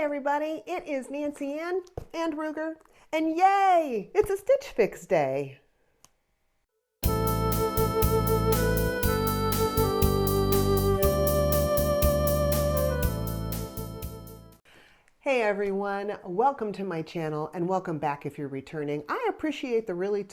everybody, it is Nancy Ann and Ruger, and yay, it's a StitchFix day. Hey everyone, welcome to my channel and welcome back if you're returning. I appreciate the really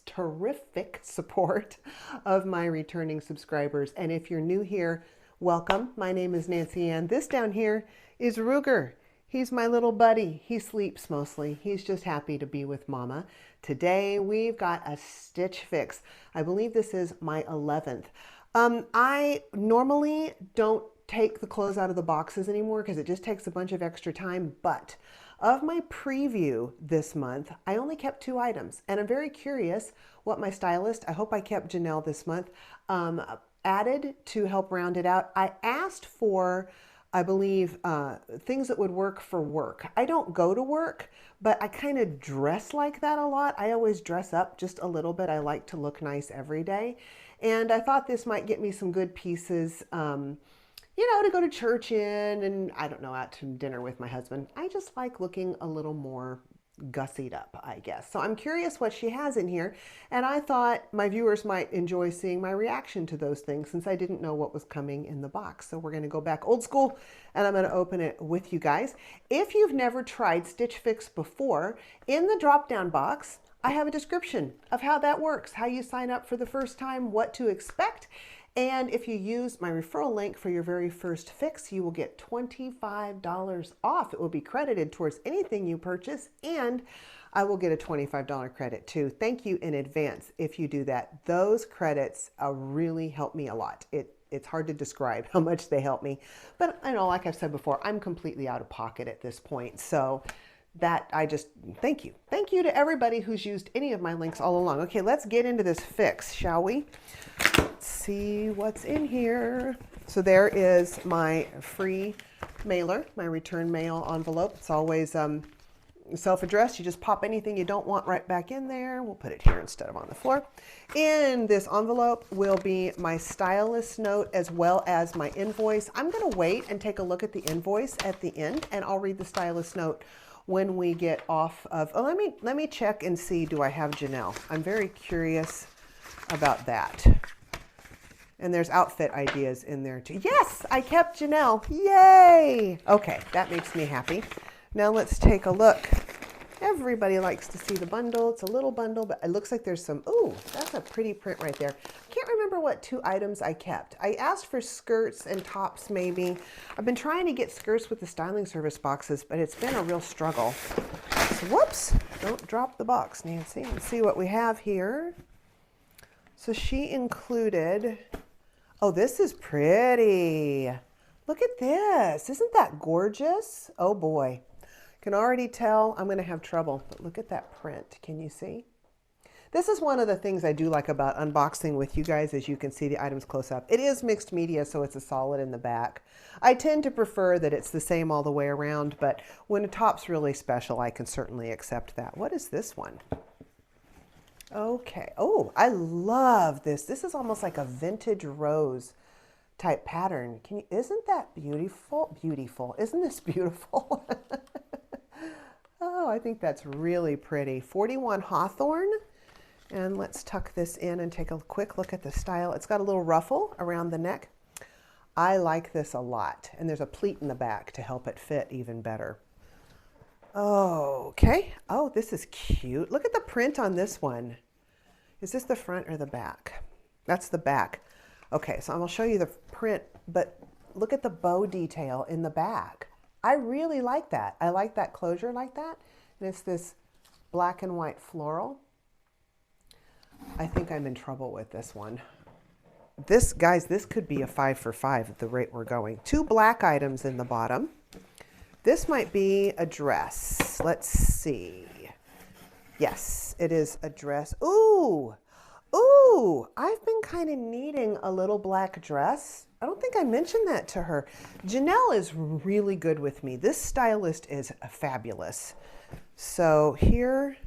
terrific support of my returning subscribers, and if you're new here, welcome. My name is Nancy Ann. This down here is Ruger. He's my little buddy. He sleeps mostly. He's just happy to be with Mama. Today we've got a StitchFix. I believe this is my 11th. I normally don't take the clothes out of the boxes anymore because it just takes a bunch of extra time, but of my preview this month, I only kept 2 items, and I'm very curious what my stylist, I hope I kept Janelle this month, added to help round it out. I asked for, I believe, things that would work for work. I don't go to work, but I kind of dress like that a lot. I always dress up just a little bit. I like to look nice every day. And I thought this might get me some good pieces, you know, to go to church in and, I don't know, out to dinner with my husband. I just like looking a little more gussied up, I guess. So I'm curious what she has in here, and I thought my viewers might enjoy seeing my reaction to those things since I didn't know what was coming in the box. So we're going to go back old school and I'm going to open it with you guys. If you've never tried StitchFix before, in the drop-down box I have a description of how that works, how you sign up for the first time, what to expect. And if you use my referral link for your very first fix, you will get $25 off. It will be credited towards anything you purchase, and I will get a $25 credit too. Thank you in advance if you do that. Those credits really help me a lot. It's hard to describe how much they help me, but I know, like I've said before, I'm completely out of pocket at this point. So that I just thank you. Thank you to everybody who's used any of my links all along. Okay, let's get into this fix, shall we? Let's see what's in here. So there is my free mailer, my return mail envelope. It's always self-addressed. You just pop anything you don't want right back in there. We'll put it here instead of on the floor. In this envelope will be my stylist note as well as my invoice. I'm going to wait and take a look at the invoice at the end, and I'll read the stylist note when we get off of, oh, let me check and see, do I have Janelle? I'm very curious about that. And there's outfit ideas in there too. Yes, I kept Janelle. Yay! Okay, that makes me happy. Now let's take a look. Everybody likes to see the bundle. It's a little bundle, but it looks like there's some, ooh, that's a pretty print right there. I can't remember what 2 items I kept. I asked for skirts and tops maybe. I've been trying to get skirts with the styling service boxes, but it's been a real struggle. So, whoops, don't drop the box, Nancy. Let's see what we have here. So she included, oh, this is pretty. Look at this. Isn't that gorgeous? Oh boy. Can already tell I'm going to have trouble, but look at that print. Can you see? This is one of the things I do like about unboxing with you guys, as you can see the items close up. It is mixed media, so it's a solid in the back. I tend to prefer that it's the same all the way around, but when a top's really special, I can certainly accept that. What is this one? Okay. Oh, I love this. This is almost like a vintage rose type pattern. Isn't that beautiful? Beautiful. Isn't this beautiful? Oh, I think that's really pretty. 41 Hawthorne. And let's tuck this in and take a quick look at the style. It's got a little ruffle around the neck. I like this a lot. And there's a pleat in the back to help it fit even better. Okay. Oh, this is cute. Look at the print on this one. Is this the front or the back? That's the back. Okay, so I'm going to show you the print, but look at the bow detail in the back. I really like that. I like that closure like that. And it's this black and white floral. I think I'm in trouble with this one. This, guys, this could be a 5 for 5 at the rate we're going. 2 black items in the bottom. This might be a dress. Let's see. Yes, it is a dress. Ooh, ooh, I've been kind of needing a little black dress. I don't think I mentioned that to her. Janelle is really good with me. This stylist is fabulous. So here,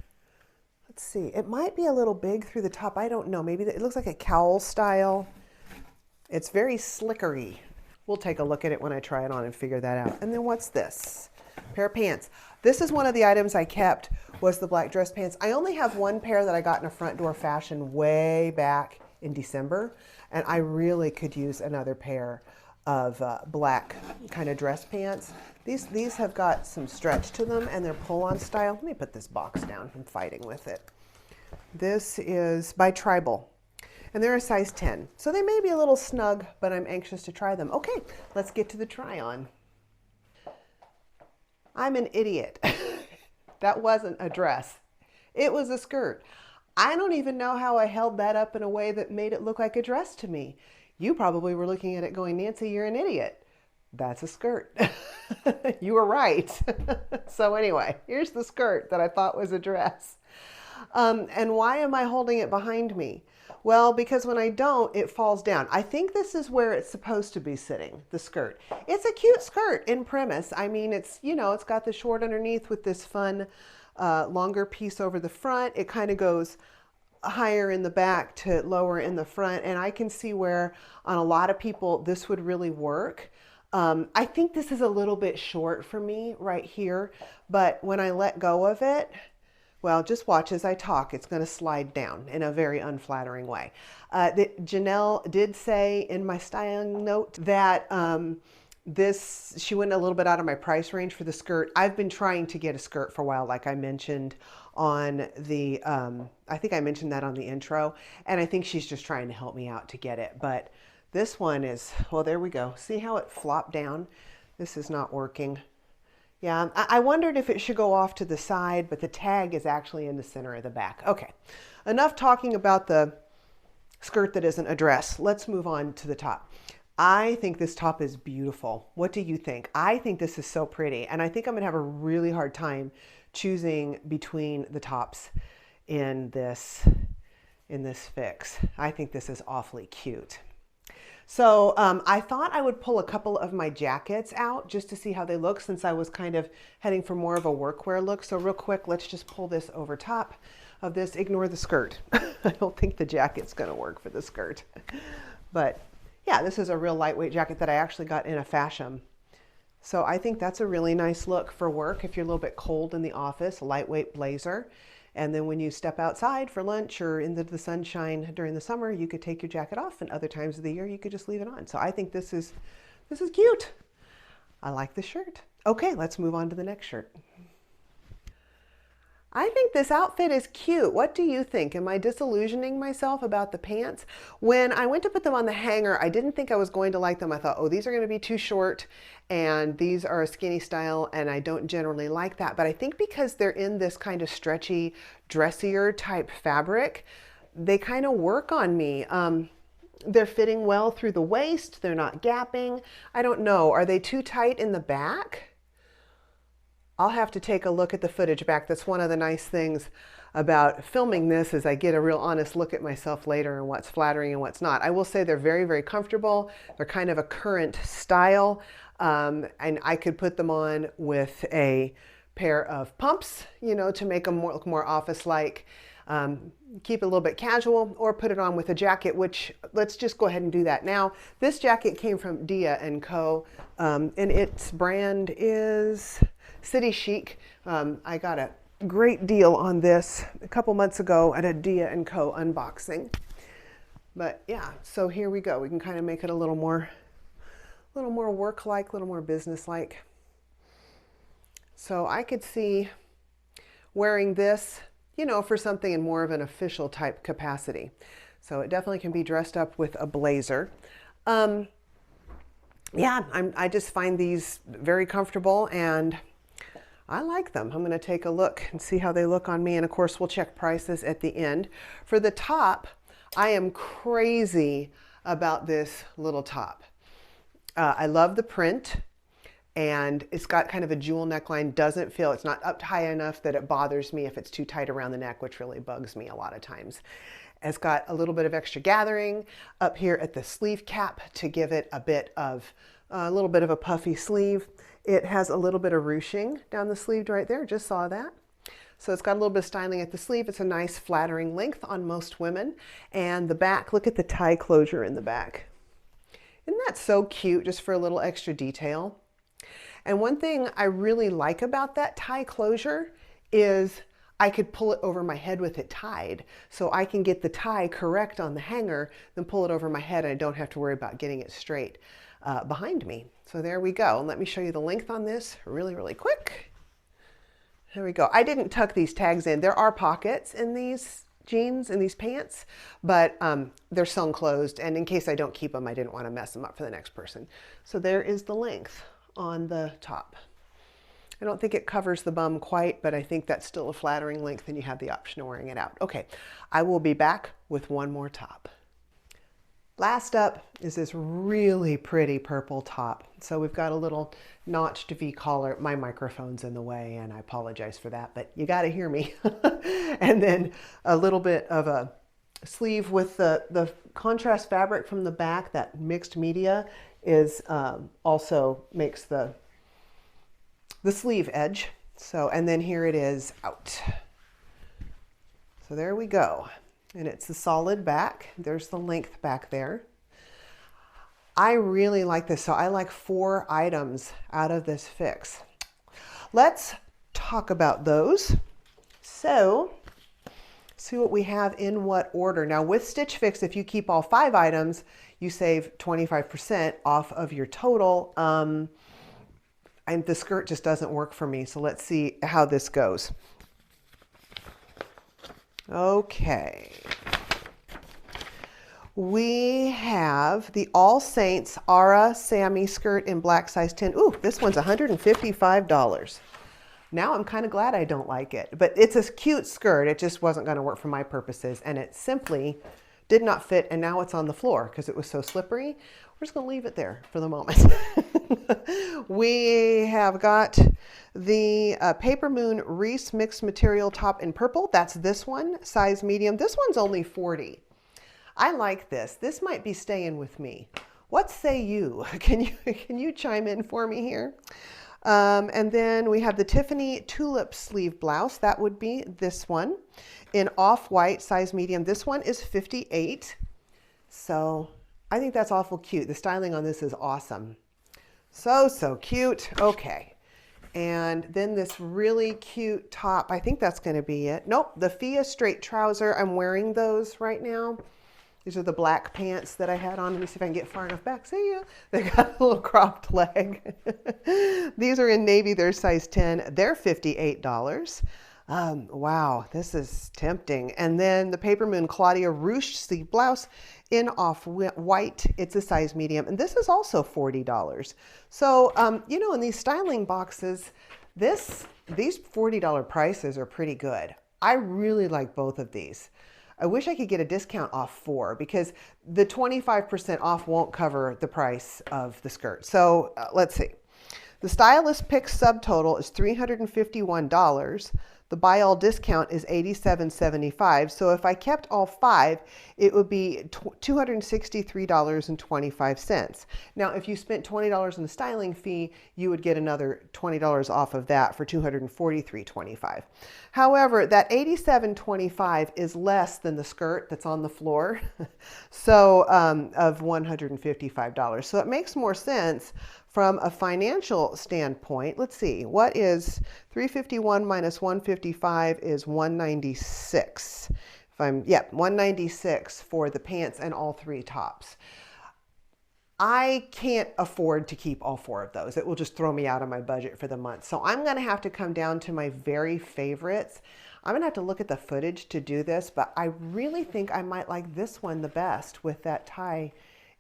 let's see. It might be a little big through the top. I don't know. Maybe it looks like a cowl style. It's very slickery. We'll take a look at it when I try it on and figure that out. And then what's this? pair of pants. This is one of the items I kept, was the black dress pants. I only have one pair that I got in a front door fashion way back in December, and I really could use another pair of black kind of dress pants. These have got some stretch to them and they're pull-on style. Let me put this box down. I'm fighting with it. This is by Tribal, and they're a size 10. So they may be a little snug, but I'm anxious to try them. Okay, let's get to the try-on. I'm an idiot. That wasn't a dress. It was a skirt. I don't even know how I held that up in a way that made it look like a dress to me. You probably were looking at it going, Nancy, you're an idiot. That's a skirt. You were right. So anyway, here's the skirt that I thought was a dress. And why am I holding it behind me? Well, because when I don't, it falls down. I think this is where it's supposed to be sitting, the skirt. It's a cute skirt in premise. I mean, it's, you know, it's got the short underneath with this fun longer piece over the front. It kind of goes higher in the back to lower in the front. And I can see where on a lot of people this would really work. I think this is a little bit short for me right here, but when I let go of it, well, just watch as I talk. It's going to slide down in a very unflattering way. Janelle did say in my styling note that she went a little bit out of my price range for the skirt. I've been trying to get a skirt for a while, like I mentioned on the, I think I mentioned that on the intro, and I think she's just trying to help me out to get it. But this one is, well, there we go. See how it flopped down? This is not working. Yeah, I wondered if it should go off to the side, but the tag is actually in the center of the back. Okay, enough talking about the skirt that isn't a dress. Let's move on to the top. I think this top is beautiful. What do you think? I think this is so pretty, and I think I'm gonna have a really hard time choosing between the tops in this fix. I think this is awfully cute. So I thought I would pull a couple of my jackets out just to see how they look, since I was kind of heading for more of a workwear look. So real quick, let's just pull this over top of this. Ignore the skirt. I don't think the jacket's going to work for the skirt. But yeah, this is a real lightweight jacket that I actually got in a fashion. So I think that's a really nice look for work if you're a little bit cold in the office, a lightweight blazer. And then when you step outside for lunch or into the sunshine during the summer, you could take your jacket off, and other times of the year you could just leave it on. So I think this is cute. I like the shirt. Okay, let's move on to the next shirt. I think this outfit is cute. What do you think? Am I disillusioning myself about the pants? When I went to put them on the hanger, I didn't think I was going to like them. I thought, oh, these are going to be too short, and these are a skinny style, and I don't generally like that. But I think because they're in this kind of stretchy, dressier type fabric, they kind of work on me. They're fitting well through the waist. They're not gapping. I don't know. Are they too tight in the back? I'll have to take a look at the footage back. That's one of the nice things about filming this, is I get a real honest look at myself later and what's flattering and what's not. I will say they're very, very comfortable. They're kind of a current style, and I could put them on with a pair of pumps, you know, to make them look more office-like. Keep it a little bit casual, or put it on with a jacket, which let's just go ahead and do that now. This jacket came from Dia & Co. And its brand is City Chic. I got a great deal on this a couple months ago at a Dia & Co. unboxing. But yeah, so here we go. We can kind of make it a little more work-like, a little more business-like. So I could see wearing this, you know, for something in more of an official type capacity. So it definitely can be dressed up with a blazer. Yeah, I just find these very comfortable, and I like them. I'm going to take a look and see how they look on me. And of course, we'll check prices at the end. For the top, I am crazy about this little top. I love the print, and it's got kind of a jewel neckline. Doesn't feel, it's not up high enough that it bothers me if it's too tight around the neck, which really bugs me a lot of times. It's got a little bit of extra gathering up here at the sleeve cap to give it a little bit of a puffy sleeve. It has a little bit of ruching down the sleeve right there, just saw that. So it's got a little bit of styling at the sleeve. It's a nice flattering length on most women. And the back, look at the tie closure in the back. Isn't that so cute, just for a little extra detail? And one thing I really like about that tie closure is I could pull it over my head with it tied. So I can get the tie correct on the hanger, then pull it over my head, and I don't have to worry about getting it straight behind me. So there we go. And let me show you the length on this really, really quick. There we go. I didn't tuck these tags in. There are pockets in these jeans and these pants, but they're sewn closed. And in case I don't keep them, I didn't want to mess them up for the next person. So there is the length on the top. I don't think it covers the bum quite, but I think that's still a flattering length and you have the option of wearing it out. Okay, I will be back with one more top. Last up is this really pretty purple top. So we've got a little notched V collar. My microphone's in the way and I apologize for that, but you got to hear me. And then a little bit of a sleeve with the contrast fabric from the back. That mixed media is also makes the sleeve edge. So, and then here it is out. So there we go. And it's the solid back. There's the length back there. I really like this. So I like 4 items out of this fix. Let's talk about those. So see what we have in what order. Now with StitchFix, if you keep all 5 items, you save 25% off of your total. And the skirt just doesn't work for me. So let's see how this goes. Okay. We have the All Saints Ara Sammy skirt in black size 10. Ooh, this one's $155. Now I'm kind of glad I don't like it, but it's a cute skirt. It just wasn't going to work for my purposes, and it simply did not fit, and now it's on the floor because it was so slippery. We're just going to leave it there for the moment. We have got the Paper Moon Reese mixed material top in purple. That's this one, size medium. This one's only 40. I like this. This might be staying with me. What say you? Can you chime in for me here? And then we have the Tiffany tulip sleeve blouse. That would be this one in off-white, size medium. This one is 58. So I think that's awful cute. The styling on this is awesome. So cute. Okay. And then this really cute top. I think that's going to be it. Nope. The Fia straight trouser. I'm wearing those right now. These are the black pants that I had on. Let me see if I can get far enough back. See ya. They got a little cropped leg. These are in navy. They're size 10. They're $58. Wow, this is tempting. And then the Paper Moon Claudia ruched sleeve blouse in off-white. It's a size medium. And this is also $40. So, you know, in these styling boxes, these $40 prices are pretty good. I really like both of these. I wish I could get a discount off 4 because the 25% off won't cover the price of the skirt. So let's see. The stylist pick subtotal is $351. The buy all discount is $87.75. So if I kept all 5, it would be $263.25. Now, if you spent $20 in the styling fee, you would get another $20 off of that for $243.25. However, that $87.25 is less than the skirt that's on the floor, so of $155. So it makes more sense from a financial standpoint. Let's see, what is 351 minus 155 is 196. If I'm, yeah, 196 for the pants and all 3 tops. I can't afford to keep all 4 of those. It will just throw me out of my budget for the month. So I'm going to have to come down to my very favorites. I'm going to have to look at the footage to do this, but I really think I might like this one the best with that tie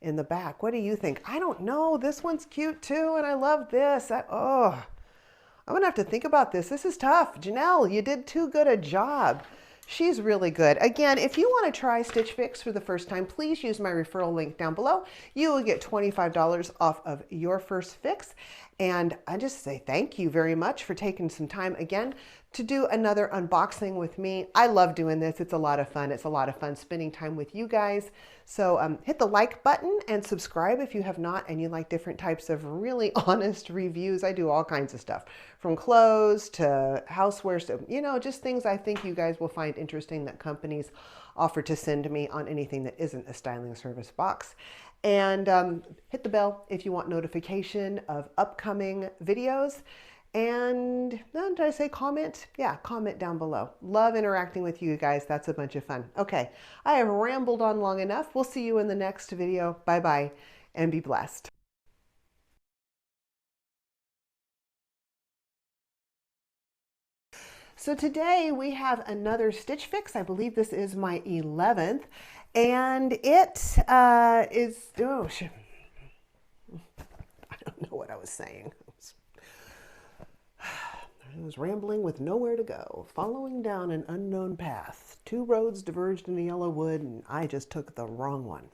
in the back. What do you think? I don't know. This one's cute too, and I love this. I'm gonna have to think about this. This is tough. Janelle, you did too good a job. She's really good. Again, if you want to try StitchFix for the first time, please use my referral link down below. You will get $25 off of your first fix. And I just say thank you very much for taking some time again to do another unboxing with me. I love doing this. It's a lot of fun. It's a lot of fun spending time with you guys. So hit the like button and subscribe if you have not and you like different types of really honest reviews. I do all kinds of stuff from clothes to housewares to, you know, just things I think you guys will find interesting that companies offer to send me on anything that isn't a styling service box. And hit the bell if you want notification of upcoming videos. And did I say comment? Yeah, comment down below. Love interacting with you guys. That's a bunch of fun. Okay, I have rambled on long enough. We'll see you in the next video. Bye-bye, and be blessed. So today we have another Stitch Fix. I believe this is my 11th. And it is, oh, I don't know what I was saying. I was rambling with nowhere to go, following down an unknown path. Two roads diverged in the yellow wood, and I just took the wrong one.